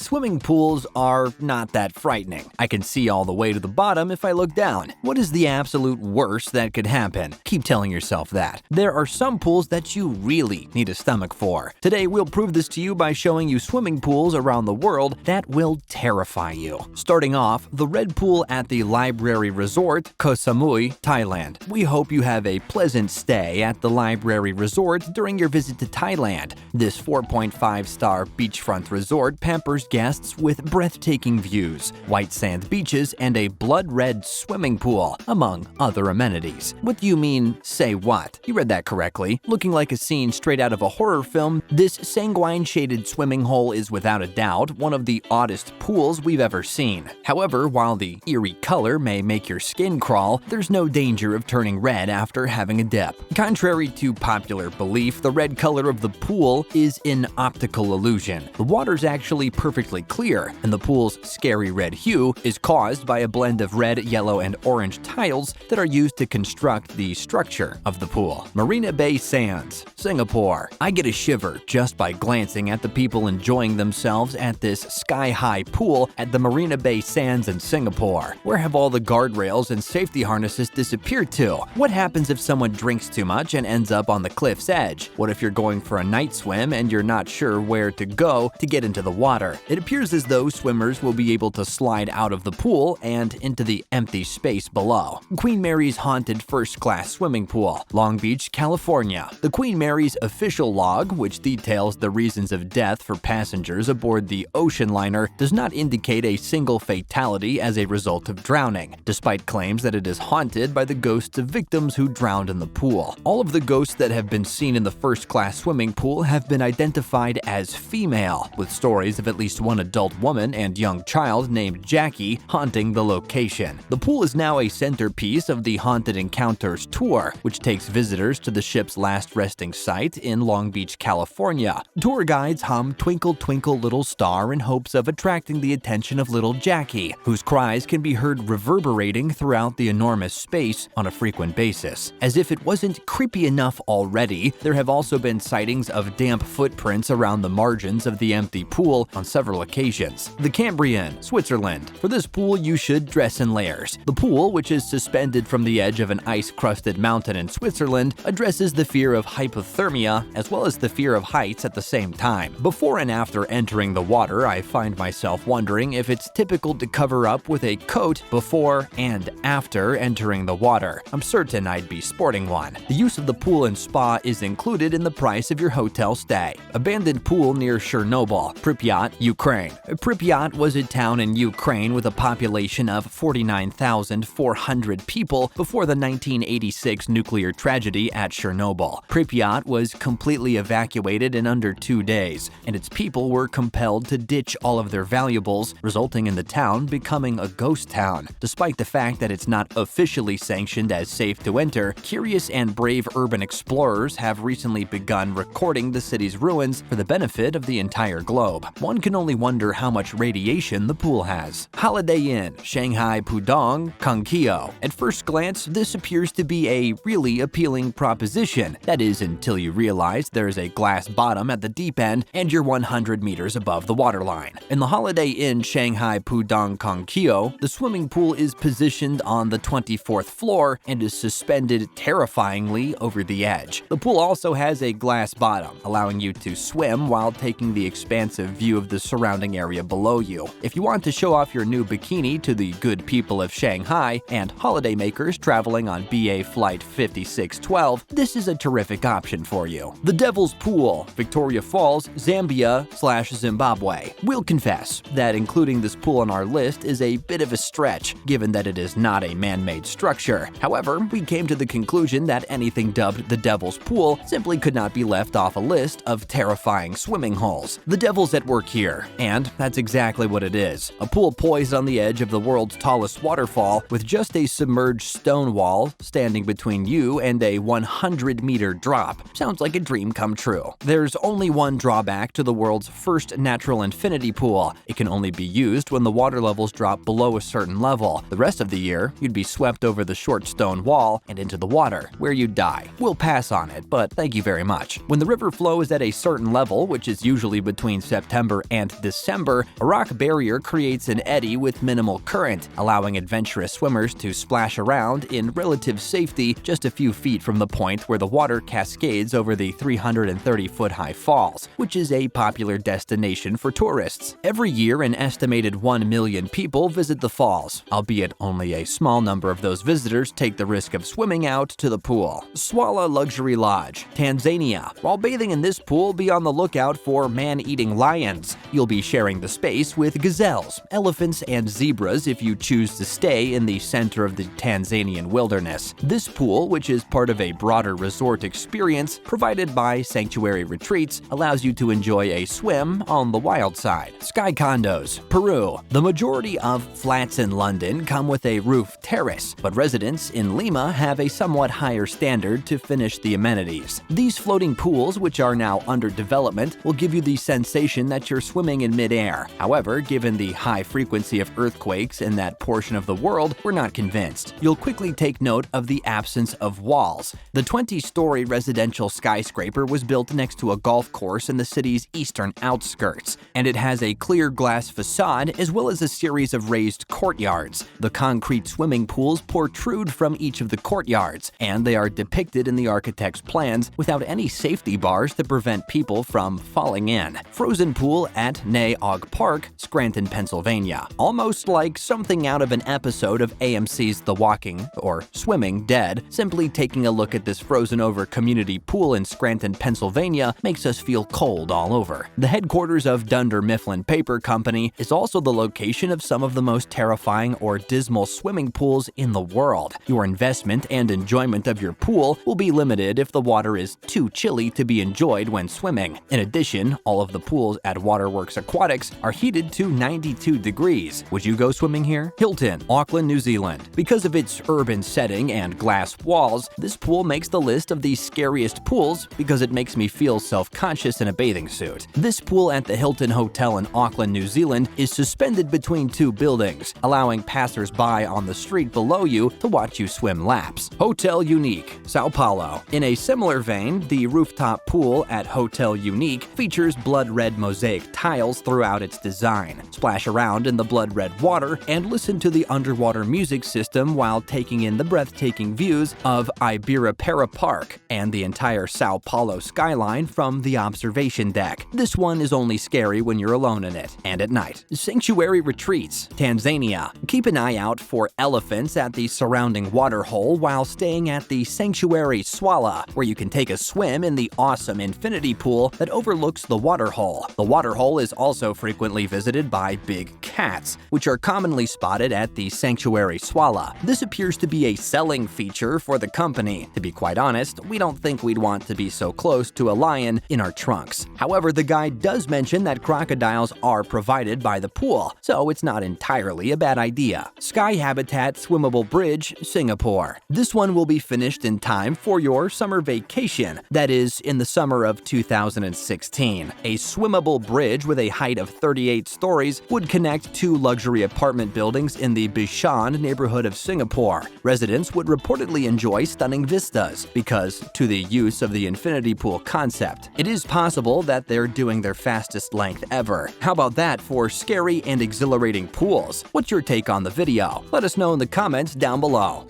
Swimming pools are not that frightening. I can see all the way to the bottom if I look down. What is the absolute worst that could happen? Keep telling yourself that. There are some pools that you really need a stomach for. Today we'll prove this to you by showing you swimming pools around the world that will terrify you. Starting off, the red pool at the Library Resort, Koh Samui, Thailand. We hope you have a pleasant stay at the Library Resort during your visit to Thailand. This 4.5-star beachfront resort pampers guests with breathtaking views, white sand beaches, and a blood-red swimming pool, among other amenities. What do you mean, say what? You read that correctly. Looking like a scene straight out of a horror film, this sanguine-shaded swimming hole is without a doubt one of the oddest pools we've ever seen. However, while the eerie color may make your skin crawl, there's no danger of turning red after having a dip. Contrary to popular belief, the red color of the pool is an optical illusion. The water's actually perfectly clear, and the pool's scary red hue is caused by a blend of red, yellow, and orange tiles that are used to construct the structure of the pool. Marina Bay Sands, Singapore. I get a shiver just by glancing at the people enjoying themselves at this sky-high pool at the Marina Bay Sands in Singapore. Where have all the guardrails and safety harnesses disappeared to? What happens if someone drinks too much and ends up on the cliff's edge? What if you're going for a night swim and you're not sure where to go to get into the water? It appears as though swimmers will be able to slide out of the pool and into the empty space below. Queen Mary's Haunted First-Class Swimming Pool, Long Beach, California. The Queen Mary's official log, which details the reasons of death for passengers aboard the ocean liner, does not indicate a single fatality as a result of drowning, despite claims that it is haunted by the ghosts of victims who drowned in the pool. All of the ghosts that have been seen in the first-class swimming pool have been identified as female, with stories of at least one adult woman and young child named Jackie haunting the location. The pool is now a centerpiece of the Haunted Encounters tour, which takes visitors to the ship's last resting site in Long Beach, California. Tour guides hum Twinkle Twinkle Little Star in hopes of attracting the attention of little Jackie, whose cries can be heard reverberating throughout the enormous space on a frequent basis. As if it wasn't creepy enough already, there have also been sightings of damp footprints around the margins of the empty pool on several occasions. The Cambrian, Switzerland. For this pool, you should dress in layers. The pool, which is suspended from the edge of an ice-crusted mountain in Switzerland, addresses the fear of hypothermia as well as the fear of heights at the same time. Before and after entering the water, I find myself wondering if it's typical to cover up with a coat before and after entering the water. I'm certain I'd be sporting one. The use of the pool and spa is included in the price of your hotel stay. Abandoned pool near Chernobyl, Pripyat, Ukraine. Pripyat was a town in Ukraine with a population of 49,400 people before the 1986 nuclear tragedy at Chernobyl. Pripyat was completely evacuated in under 2 days, and its people were compelled to ditch all of their valuables, resulting in the town becoming a ghost town. Despite the fact that it's not officially sanctioned as safe to enter, curious and brave urban explorers have recently begun recording the city's ruins for the benefit of the entire globe. One can only wonder how much radiation the pool has. Holiday Inn, Shanghai Pudong, Kangkio. At first glance, this appears to be a really appealing proposition. That is, until you realize there's a glass bottom at the deep end and you're 100 meters above the waterline. In the Holiday Inn Shanghai Pudong Kangkio, the swimming pool is positioned on the 24th floor and is suspended terrifyingly over the edge. The pool also has a glass bottom, allowing you to swim while taking the expansive view of the surrounding area below you. If you want to show off your new bikini to the good people of Shanghai and holidaymakers traveling on BA Flight 5612, this is a terrific option for you. The Devil's Pool, Victoria Falls, Zambia/Zimbabwe. We'll confess that including this pool on our list is a bit of a stretch, given that it is not a man-made structure. However, we came to the conclusion that anything dubbed the Devil's Pool simply could not be left off a list of terrifying swimming holes. The devil's at work here, and that's exactly what it is. A pool poised on the edge of the world's tallest waterfall with just a submerged stone wall standing between you and a 100-meter drop. Sounds like a dream come true. There's only one drawback to the world's first natural infinity pool. It can only be used when the water levels drop below a certain level. The rest of the year, you'd be swept over the short stone wall and into the water, where you'd die. We'll pass on it, but thank you very much. When the river flows at a certain level, which is usually between September and late December, a rock barrier creates an eddy with minimal current, allowing adventurous swimmers to splash around in relative safety just a few feet from the point where the water cascades over the 330-foot-high falls, which is a popular destination for tourists. Every year, an estimated 1 million people visit the falls, albeit only a small number of those visitors take the risk of swimming out to the pool. Swala Luxury Lodge, Tanzania. While bathing in this pool, be on the lookout for man-eating lions. You'll be sharing the space with gazelles, elephants, and zebras if you choose to stay in the center of the Tanzanian wilderness. This pool, which is part of a broader resort experience provided by Sanctuary Retreats, allows you to enjoy a swim on the wild side. Sky Condos, Peru. The majority of flats in London come with a roof terrace, but residents in Lima have a somewhat higher standard to finish the amenities. These floating pools, which are now under development, will give you the sensation that you're swimming in midair. However, given the high frequency of earthquakes in that portion of the world, we're not convinced. You'll quickly take note of the absence of walls. The 20-story residential skyscraper was built next to a golf course in the city's eastern outskirts, and it has a clear glass facade as well as a series of raised courtyards. The concrete swimming pools protrude from each of the courtyards, and they are depicted in the architect's plans without any safety bars to prevent people from falling in. Frozen pool at Nay Og Park, Scranton, Pennsylvania. Almost like something out of an episode of AMC's The Walking or Swimming Dead, simply taking a look at this frozen-over community pool in Scranton, Pennsylvania makes us feel cold all over. The headquarters of Dunder Mifflin Paper Company is also the location of some of the most terrifying or dismal swimming pools in the world. Your investment and enjoyment of your pool will be limited if the water is too chilly to be enjoyed when swimming. In addition, all of the pools at Waterworks Aquatics are heated to 92 degrees. Would you go swimming here? Hilton, Auckland, New Zealand. Because of its urban setting and glass walls, this pool makes the list of the scariest pools because it makes me feel self-conscious in a bathing suit. This pool at the Hilton Hotel in Auckland, New Zealand is suspended between two buildings, allowing passers-by on the street below you to watch you swim laps. Hotel Unique, Sao Paulo. In a similar vein, the rooftop pool at Hotel Unique features blood-red mosaic tiles throughout its design. Splash around in the blood-red water and listen to the underwater music system while taking in the breathtaking views of Ibirapuera Park and the entire Sao Paulo skyline from the observation deck. This one is only scary when you're alone in it and at night. Sanctuary Retreats, Tanzania. Keep an eye out for elephants at the surrounding waterhole while staying at the Sanctuary Swala, where you can take a swim in the awesome infinity pool that overlooks the waterhole. The waterhole is also frequently visited by big cats, which are commonly spotted at the Sanctuary Swala. This appears to be a selling feature for the company. To be quite honest, we don't think we'd want to be so close to a lion in our trunks. However, the guide does mention that crocodiles are provided by the pool, so it's not entirely a bad idea. Sky Habitat Swimmable Bridge, Singapore. This one will be finished in time for your summer vacation, that is, in the summer of 2016. A swimmable bridge with a height of 38 stories would connect two luxury apartment buildings in the Bishan neighborhood of Singapore. Residents would reportedly enjoy stunning vistas because to the use of the infinity pool concept. It is possible that they're doing their fastest length ever. How about that for scary and exhilarating pools? What's your take on the video? Let us know in the comments down below.